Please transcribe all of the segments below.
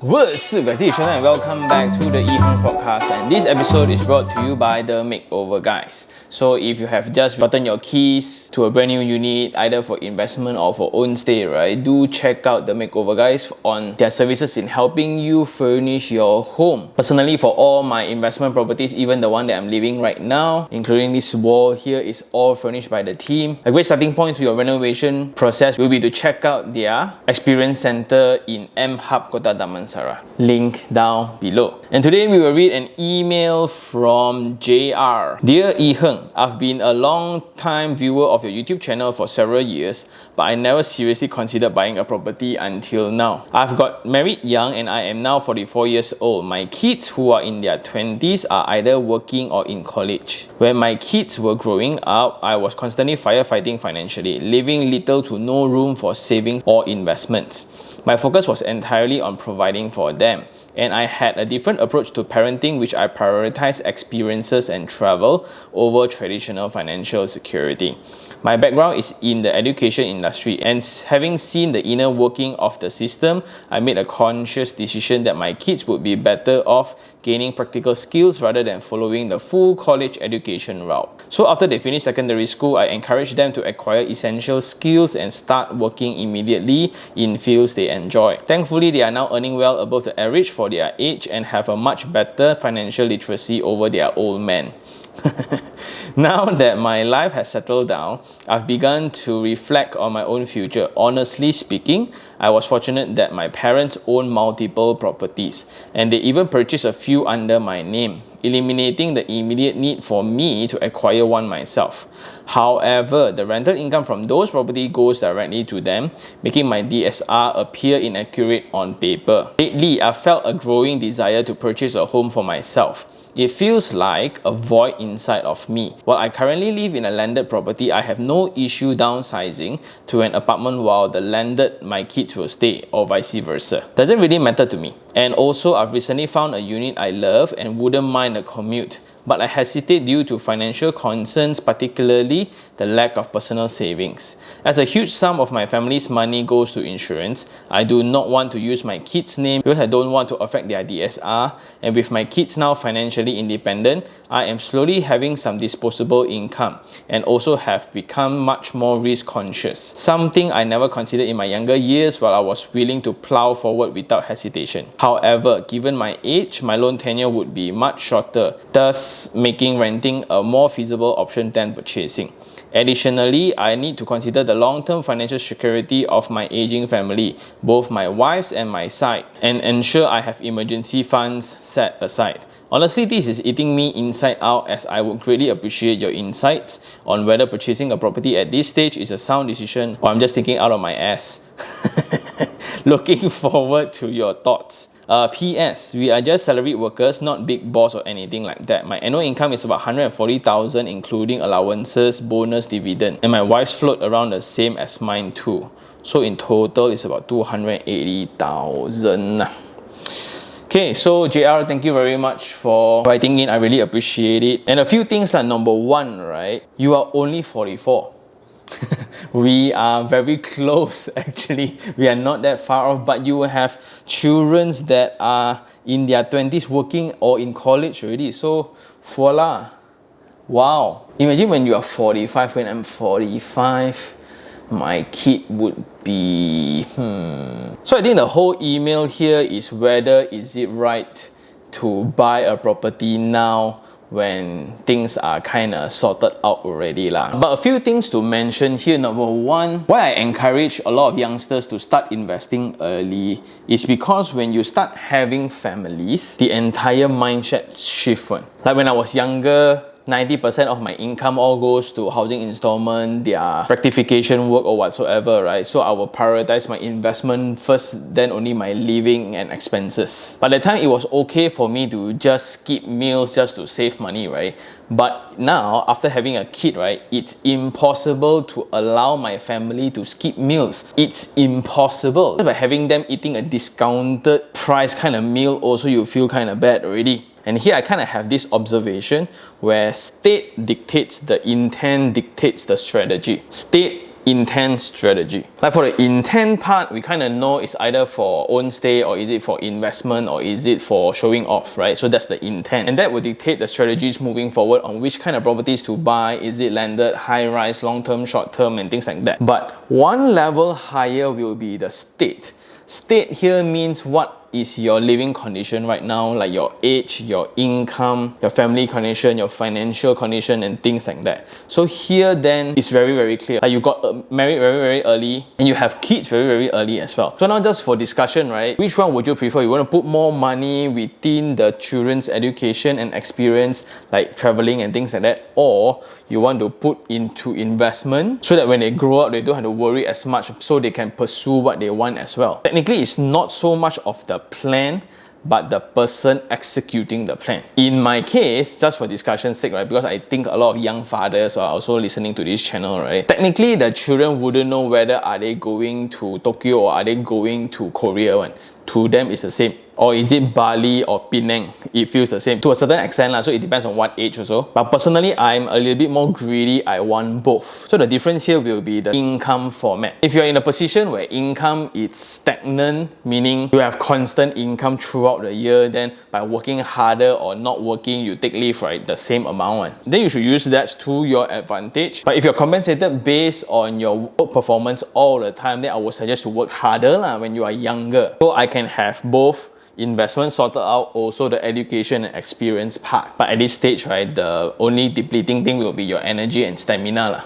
What's up guys, this is Shona and welcome back to the iherng podcast, and this episode is brought to you by the Makeover Guys. So if you have just gotten your keys to a brand new unit, either for investment or for own stay, right, do check out the Makeover Guys on their services in helping you furnish your home. Personally, for all my investment properties, even the one that I'm living right now, including this wall here, is all furnished by the team. A great starting point to your renovation process will be to check out their experience center in M Hub Kota Damansara. Link down below. And today we will read an email from JR. Dear iherng, I've been a long time viewer of your YouTube channel for several years, but I never seriously considered buying a property until now. I've got married young and I am now 44 years old. My kids, who are in their 20s, are either working or in college. When my kids were growing up, I was constantly firefighting financially, leaving little to no room for savings or investments. My focus was entirely on providing for them, and I had a different approach to parenting, which I prioritized experiences and travel over traditional financial security. My background is in the education industry, and having seen the inner working of the system, I made a conscious decision that my kids would be better off gaining practical skills rather than following the full college education route. So after they finish secondary school, I encouraged them to acquire essential skills and start working immediately in fields they enjoy. Thankfully, they are now earning well above the average for their age and have a much better financial literacy over their old men. Now that my life has settled down, I've begun to reflect on my own future. Honestly speaking, I was fortunate that my parents own multiple properties, and they even purchased a few under my name, eliminating the immediate need for me to acquire one myself. However, the rental income from those properties goes directly to them, making my DSR appear inaccurate on paper. Lately, I felt a growing desire to purchase a home for myself. It feels like a void inside of me. While I currently live in a landed property, I have no issue downsizing to an apartment while the landed my kids will stay, or vice versa. Doesn't really matter to me. And also, I've recently found a unit I love and wouldn't mind a commute, but I hesitate due to financial concerns, particularly the lack of personal savings. As a huge sum of my family's money goes to insurance, I do not want to use my kids' name because I don't want to affect their DSR, and with my kids now financially independent, I am slowly having some disposable income and also have become much more risk conscious, something I never considered in my younger years while I was willing to plow forward without hesitation. However, given my age, my loan tenure would be much shorter, thus making renting a more feasible option than purchasing. Additionally, I need to consider the long-term financial security of my aging family, both my wife's and my side, and ensure I have emergency funds set aside. Honestly, this is eating me inside out, as I would greatly appreciate your insights on whether purchasing a property at this stage is a sound decision or I'm just thinking out of my ass. Looking forward to your thoughts. PS, we are just salaried workers, not big boss or anything like that. My annual income is about 140,000 including allowances, bonus, dividend, and my wife's float around the same as mine too. So in total, it's about 280,000. Okay, so JR, thank you very much for writing in. I really appreciate it. And a few things like number one, right? You are only 44. We are very close actually. We are not that far off, but you have children that are in their 20s working or in college already. So voila. Wow. Imagine when you are 45, when I'm 45, my kid would be So I think the whole email here is whether is it right to buy a property now when things are kind of sorted out already lah. But a few things to mention here. Number one, why I encourage a lot of youngsters to start investing early is because when you start having families, the entire mindset shift one. Like when I was younger, 90% of my income all goes to housing installment, their rectification work or whatsoever, right? So I will prioritize my investment first, then only my living and expenses. By the time it was okay for me to just skip meals just to save money, right? But now, after having a kid, right, it's impossible to allow my family to skip meals. It's impossible. By having them eating a discounted price kind of meal, also you feel kind of bad already. And here I kind of have this observation where state dictates the intent, dictates the strategy. State intent strategy. Like for the intent part, we kind of know it's either for own stay, or is it for investment, or is it for showing off, right? So that's the intent. And that will dictate the strategies moving forward on which kind of properties to buy. Is it landed, high rise, long term, short term, and things like that. But one level higher will be the state. State here means what is your living condition right now, like your age, your income, your family condition, your financial condition, and things like that. So here then it's very, very clear. Like you got married very, very early, and you have kids very, very early as well. So now just for discussion, right, which one would you prefer? You want to put more money within the children's education and experience, like traveling and things like that, or you want to put into investment so that when they grow up, they don't have to worry as much, so they can pursue what they want as well. Technically, it's not so much of the plan, but the person executing the plan. In my case, just for discussion's sake, right, because I think a lot of young fathers are also listening to this channel, right, technically the children wouldn't know whether are they going to Tokyo or are they going to Korea. To them it's the same. Or is it Bali or Penang? It feels the same to a certain extent, so it depends on what age also. But personally, I'm a little bit more greedy. I want both. So the difference here will be the income format. If you're in a position where income is stagnant, meaning you have constant income throughout the year, then by working harder or not working, you take leave, right, the same amount, then you should use that to your advantage. But if you're compensated based on your work performance all the time, then I would suggest to work harder when you are younger. So I can have both investment sorted out, also the education and experience part. But at this stage, right, the only depleting thing will be your energy and stamina.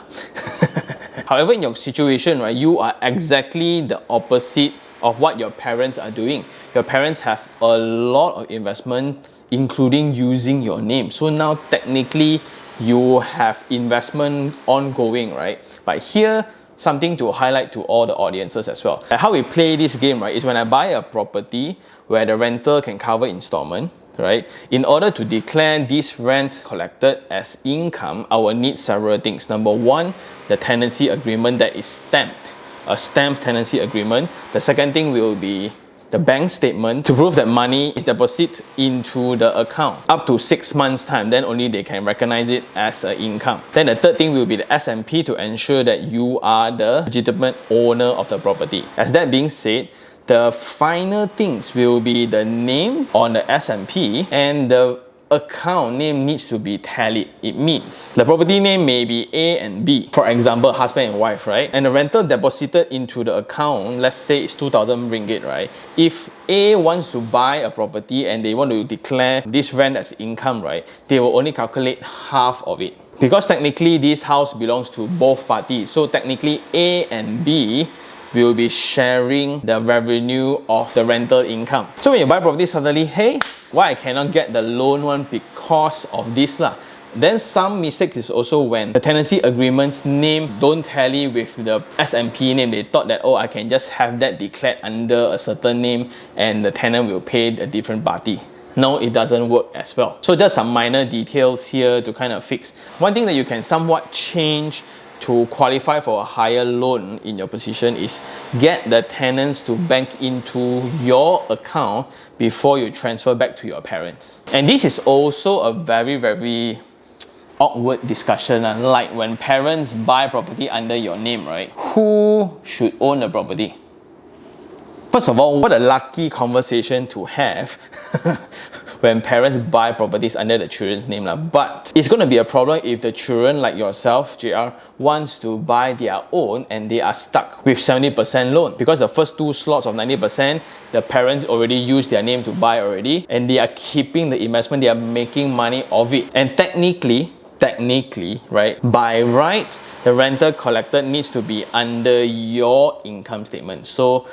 However, in your situation, right, you are exactly the opposite of what your parents are doing. Your parents have a lot of investment, including using your name. So now technically you have investment ongoing, right? But here, something to highlight to all the audiences as well. How we play this game, right, is when I buy a property where the rental can cover installment, right? In order to declare this rent collected as income, I will need several things. Number one, the tenancy agreement that is stamped. A stamped tenancy agreement. The second thing will be the bank statement to prove that money is deposited into the account up to 6 months time, then only they can recognize it as an income. Then the third thing will be the S&P to ensure that you are the legitimate owner of the property. As that being said, the final things will be the name on the S&P, and the account name needs to be tallied. It means the property name may be A and B, for example husband and wife, right, and the rental deposited into the account, let's say it's 2,000 ringgit, right? If A wants to buy a property and they want to declare this rent as income, right, they will only calculate half of it, because technically this house belongs to both parties. So technically A and B will be sharing the revenue of the rental income. So when you buy property, suddenly, hey, why I cannot get the loan one because of this lah. Then some mistake is also when the tenancy agreement's name don't tally with the S&P name. They thought that, oh, I can just have that declared under a certain name and the tenant will pay the different party. No, it doesn't work as well. So just some minor details here to kind of fix. One thing that you can somewhat change to qualify for a higher loan in your position is get the tenants to bank into your account before you transfer back to your parents. And this is also a very, very awkward discussion. Like when parents buy property under your name, right? Who should own the property? First of all, what a lucky conversation to have when parents buy properties under the children's name. But it's going to be a problem if the children, like yourself, JR, wants to buy their own and they are stuck with 70% loan. Because the first 2 slots of 90%, the parents already used their name to buy already, and they are keeping the investment, they are making money of it. And technically, right, by right, the rental collected needs to be under your income statement. So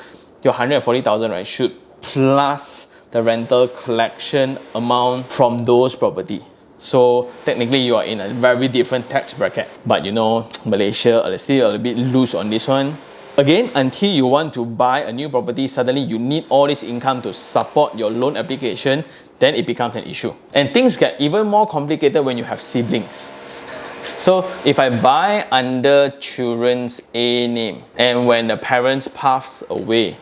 your 140,000, right, should plus the rental collection amount from those property. So technically you are in a very different tax bracket. But you know, Malaysia are still a little bit loose on this one. Again, until you want to buy a new property, suddenly you need all this income to support your loan application, then it becomes an issue. And things get even more complicated when you have siblings. So if I buy under children's A name, and when the parents pass away,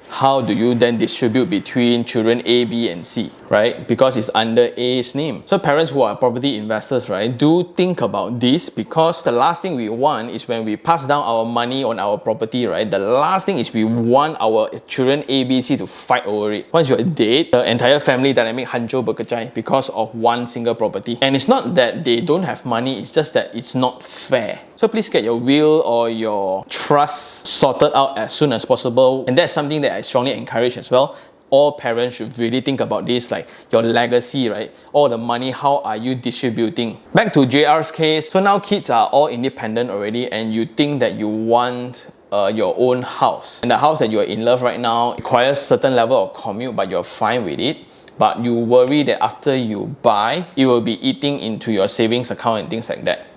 how do you then distribute between children A, B, and C, right? Because it's under A's name. So parents who are property investors, right, do think about this, because the last thing we want is when we pass down our money on our property, right, the last thing is we want our children A, B, C to fight over it. Once you're dead, the entire family dynamic hancur berkecai because of one single property. And it's not that they don't have money, it's just that it's not fair. So please get your will or your trust sorted out as soon as possible. And that's something that I strongly encourage as well. All parents should really think about this, like your legacy, right? All the money, how are you distributing? Back to JR's case. So now kids are all independent already, and you think that you want your own house. And the house that you're in love right now requires certain level of commute, but you're fine with it. But you worry that after you buy, it will be eating into your savings account and things like that.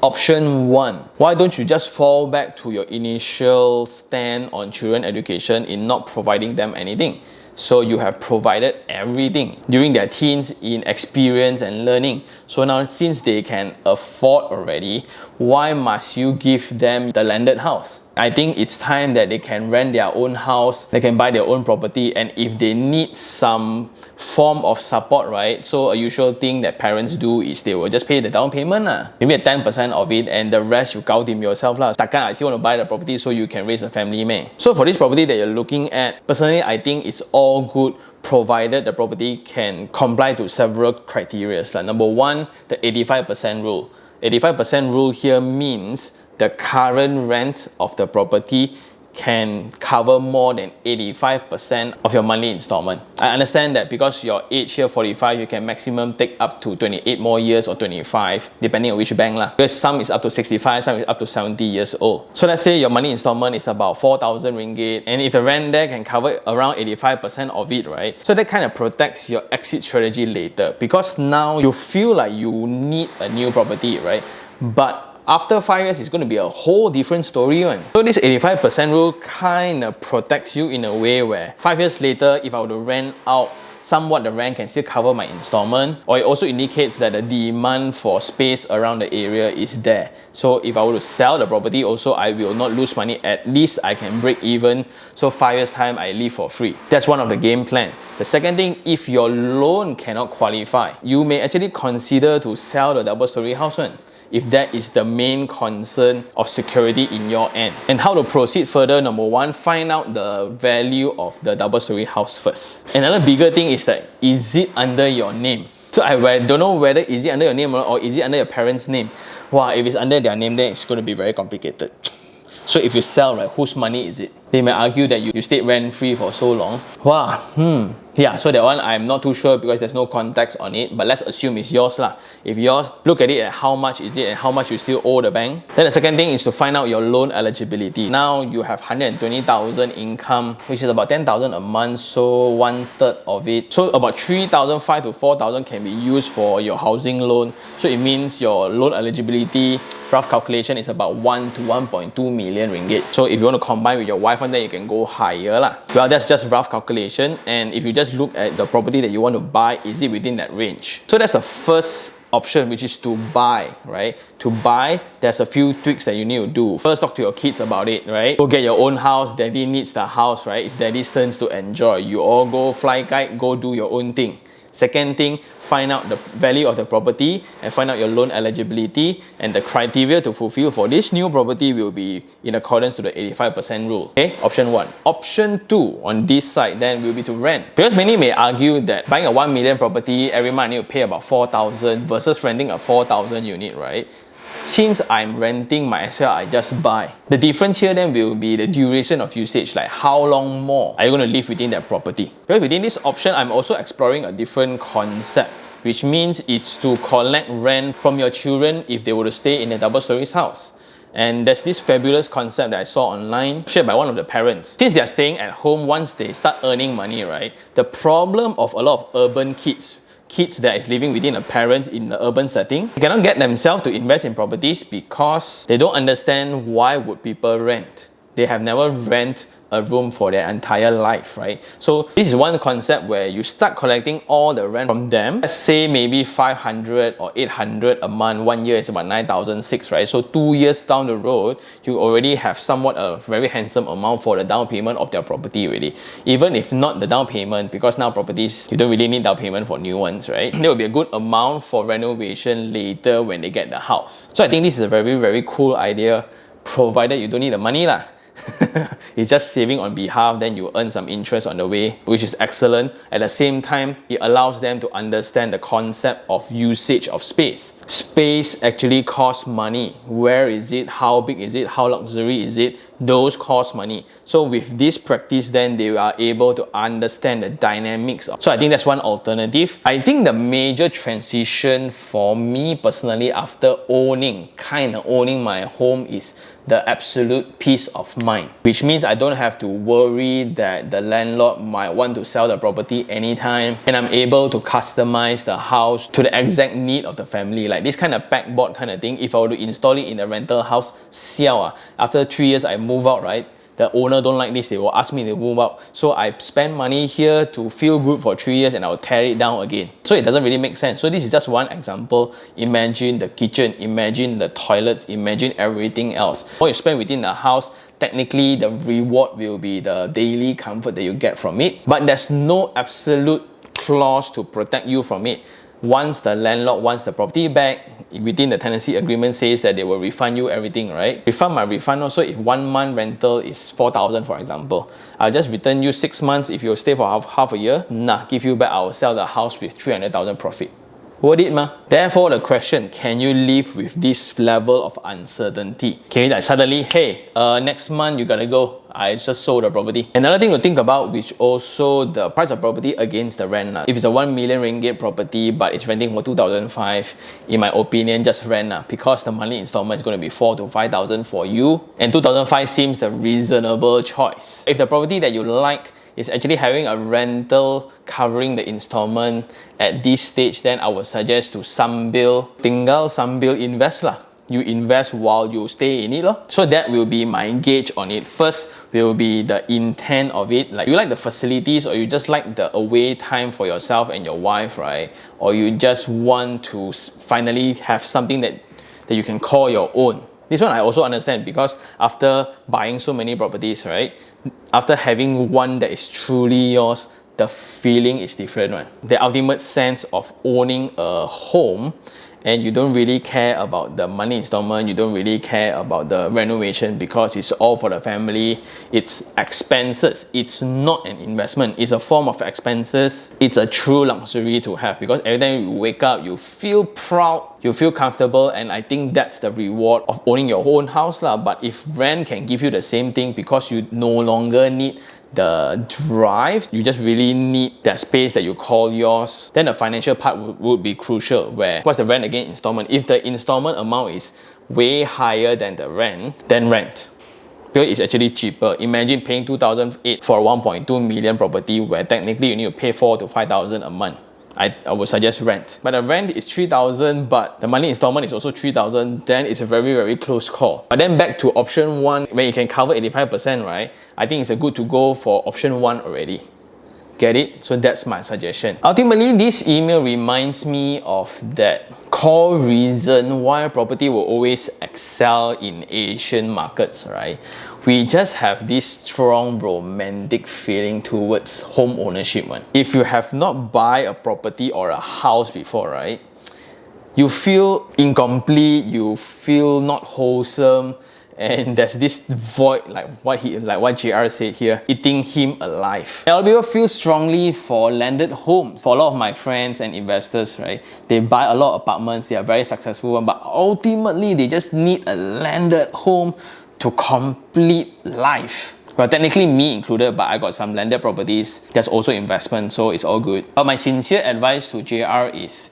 Option 1. Why don't you just fall back to your initial stand on children education in not providing them anything? So you have provided everything during their teens in experience and learning. So now since they can afford already, why must you give them the landed house? I think it's time that they can rent their own house, they can buy their own property, and if they need some form of support, right? So a usual thing that parents do is they will just pay the down payment, maybe a 10% of it, and the rest you gao dim yourself. Takkan I still want to buy the property so you can raise a family, meh? So for this property that you're looking at, personally I think it's all good provided the property can comply to several criteria. Number 1, the 85% rule. 85% rule here means the current rent of the property can cover more than 85% of your monthly installment. I understand that because your age here 45, you can maximum take up to 28 more years or 25, depending on which bank lah. Because some is up to 65, some is up to 70 years old. So let's say your monthly installment is about 4,000 ringgit, and if the rent there can cover around 85% of it, right? So that kind of protects your exit strategy later, because now you feel like you need a new property, right? But after 5 years, it's going to be a whole different story. So this 85% rule kind of protects you in a way where 5 years later, if I were to rent out, somewhat the rent can still cover my installment, or it also indicates that the demand for space around the area is there. So if I were to sell the property also, I will not lose money. At least I can break even. So 5 years time, I live for free. That's one of the game plan. The second thing, if your loan cannot qualify, you may actually consider to sell the double-story house if that is the main concern of security in your end. And how to proceed further, number 1, find out the value of the double-story house first. Another bigger thing is that, is it under your name? So I don't know whether is it under your name or is it under your parents' name. Wow, if it's under their name, then it's going to be very complicated. So if you sell, right, whose money is it? They may argue that you stayed rent-free for so long. Wow, yeah, so that one I'm not too sure because there's no context on it, but let's assume it's yours lah. If yours, look at it at how much is it and how much you still owe the bank. Then the second thing is to find out your loan eligibility. Now you have 120,000 income, which is about 10,000 a month, so 1/3 of it. So about 3,500 to 4,000 can be used for your housing loan. So it means your loan eligibility, rough calculation, is about 1 to 1.2 million ringgit. So if you want to combine with your wife, then you can go higher lah. Well, that's just rough calculation, and if you just look at the property that you want to buy, is it within that range? So that's the first option, which is to buy, right? To buy, there's a few tweaks that you need to do. First, talk to your kids about it, right? Go get your own house. Daddy needs the house, right? It's daddy's turns to enjoy. You all go fly kite, go do your own thing. Second thing, find out the value of the property and find out your loan eligibility, and the criteria to fulfill for this new property will be in accordance to the 85% rule. Okay, option 1. Option 2 on this side then will be to rent. Because many may argue that buying a 1 million property, every month you pay about 4,000 versus renting a 4,000 unit, right? Since I'm renting, might as well I just buy. The difference here then will be the duration of usage, like how long more are you going to live within that property. Because within this option, I'm also exploring a different concept, which means it's to collect rent from your children if they were to stay in a double-story house. And there's this fabulous concept that I saw online, shared by one of the parents. Since they're staying at home, once they start earning money, right, the problem of a lot of urban kids that is living within a parent in the urban setting, they cannot get themselves to invest in properties because they don't understand why would people rent. They have never rent a room for their entire life, right? So this is one concept where you start collecting all the rent from them. Let's say maybe 500 or 800 a month. 1 year is about 9,600, right? So 2 years down the road, you already have somewhat a very handsome amount for the down payment of their property already. Even if not the down payment, because now properties, you don't really need down payment for new ones, right? There will be a good amount for renovation later when they get the house. So I think this is a very cool idea, provided you don't need the money lah. It's just saving on behalf, then you earn some interest on the way, which is excellent. At the same time, it allows them to understand the concept of usage of space. Space actually costs money. Where is it? How big is it? How luxury is it? Those cost money. So with this practice, then they are able to understand the dynamics. So I think that's one alternative. I think the major transition for me personally after owning my home is the absolute peace of mind, which means I don't have to worry that the landlord might want to sell the property anytime, and I'm able to customize the house to the exact need of the family. Like this kind of backboard kind of thing, if I were to install it in a rental house, after 3 years I move out, right? The owner don't like this, they will ask me to move out. So I spend money here to feel good for 3 years and I'll tear it down again. So it doesn't really make sense. So this is just one example. Imagine the kitchen, imagine the toilets, imagine everything else. What you spend within the house, technically the reward will be the daily comfort that you get from it. But there's no absolute clause to protect you from it. Once the landlord wants the property back, within the tenancy agreement says that they will refund you everything, right? Refund also, if 1 month rental is 4,000 for example, I'll just return you 6 months. If you stay for half a year, give you back, I'll sell the house with 300,000 profit. Worth it, ma? Therefore, the question, can you live with this level of uncertainty? Can you like suddenly, hey, next month you gotta go, I just sold the property. Another thing to think about, which also the price of property against the rent. If it's a 1 million ringgit property, but it's renting for 2,500, in my opinion, just rent because the monthly installment is going to be 4,000 to 5,000 for you, and 2,500 seems the reasonable choice. If the property that you like is actually having a rental covering the installment at this stage, then I would suggest to sambil invest lah. You invest while you stay in it lor. So that will be my gauge on it. First will be the intent of it. Like you like the facilities, or you just like the away time for yourself and your wife, right? Or you just want to finally have something that you can call your own. This one I also understand, because after buying so many properties, right? After having one that is truly yours, the feeling is different, right? The ultimate sense of owning a home, and you don't really care about the money installment, you don't really care about the renovation, because it's all for the family. It's expenses. It's not an investment. It's a form of expenses. It's a true luxury to have, because every time you wake up, you feel proud, you feel comfortable, and I think that's the reward of owning your own house lah. But if rent can give you the same thing, because you no longer need the drive, you just really need that space that you call yours, then the financial part would be crucial. Where what's the rent again? Installment. If the installment amount is way higher than the rent, then rent, because it's actually cheaper. Imagine paying 2,008 for a 1.2 million property, where technically you need to pay 4,000 to 5,000 a month. I would suggest rent. But the rent is 3,000, but the monthly installment is also 3,000, then it's a very close call. But then back to option 1, where you can cover 85%, right? I think it's a good to go for option 1 already. Get it? So that's my suggestion. Ultimately, this email reminds me of that core reason why property will always excel in Asian markets, right? We just have this strong romantic feeling towards home ownership. If you have not bought a property or a house before, right, you feel incomplete, you feel not wholesome, and there's this void, like what JR said here, eating him alive. A lot of people feel strongly for landed homes. For a lot of my friends and investors, right, they buy a lot of apartments, they are very successful, but ultimately they just need a landed home to complete life. Well, technically me included, but I got some landed properties. There's also investment, so it's all good. But my sincere advice to JR is,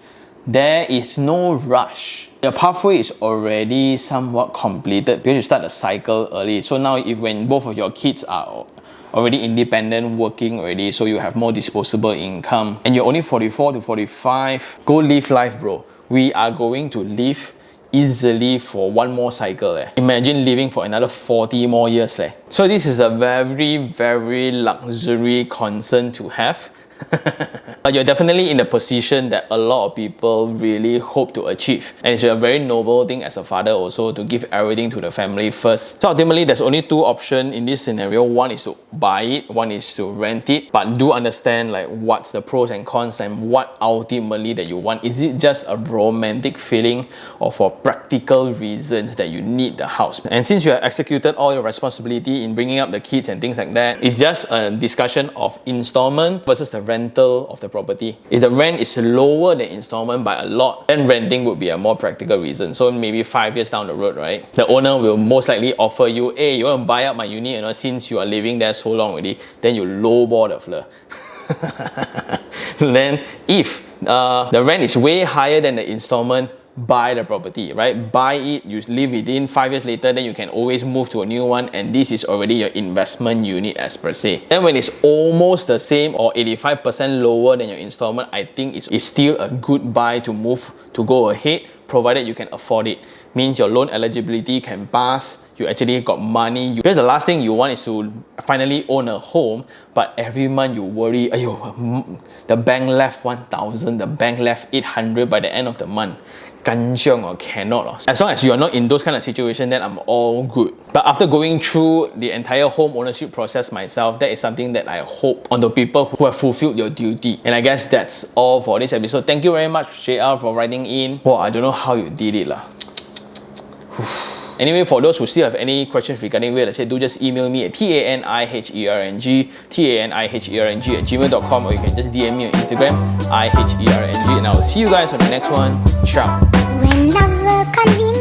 there is no rush. Your pathway is already somewhat completed because you start the cycle early. So now when both of your kids are already independent, working already, so you have more disposable income, and you're only 44 to 45, go live life, bro. We are going to live easily for one more cycle. Imagine living for another 40 more years. So this is a very luxury concern to have. But you're definitely in a position that a lot of people really hope to achieve, and it's a very noble thing as a father also to give everything to the family first. So ultimately there's only two options in this scenario. One is to buy it, one is to rent it, but do understand like what's the pros and cons and what ultimately that you want. Is it just a romantic feeling or for practical reasons that you need the house? And since you have executed all your responsibility in bringing up the kids and things like that, it's just a discussion of installment versus the rental of the property. If the rent is lower than installment by a lot, then renting would be a more practical reason. So maybe 5 years down the road, right, the owner will most likely offer you, hey, you want to buy out my unit, since you are living there so long already, then you lowball the fleur. Then if the rent is way higher than the installment, buy the property, right? Buy it, you live within 5 years later, then you can always move to a new one, and this is already your investment unit as per se. And when it's almost the same or 85% lower than your installment, I think it's still a good buy to move, to go ahead, provided you can afford it. Means your loan eligibility can pass, you actually got money. Because the last thing you want is to finally own a home, but every month you worry, ayo, the bank left 1,000, the bank left 800 by the end of the month. Kanchiong or cannot. As long as you are not in those kind of situations, then I'm all good. But after going through the entire home ownership process myself, that is something that I hope on the people who have fulfilled your duty. And I guess that's all for this episode. Thank you very much, JR, for writing in. Well, I don't know how you did it lah. Anyway, for those who still have any questions regarding real estate, do just email me at taniherng@gmail.com, or you can just DM me on Instagram, iherng, and I will see you guys on the next one. Ciao. When love comes in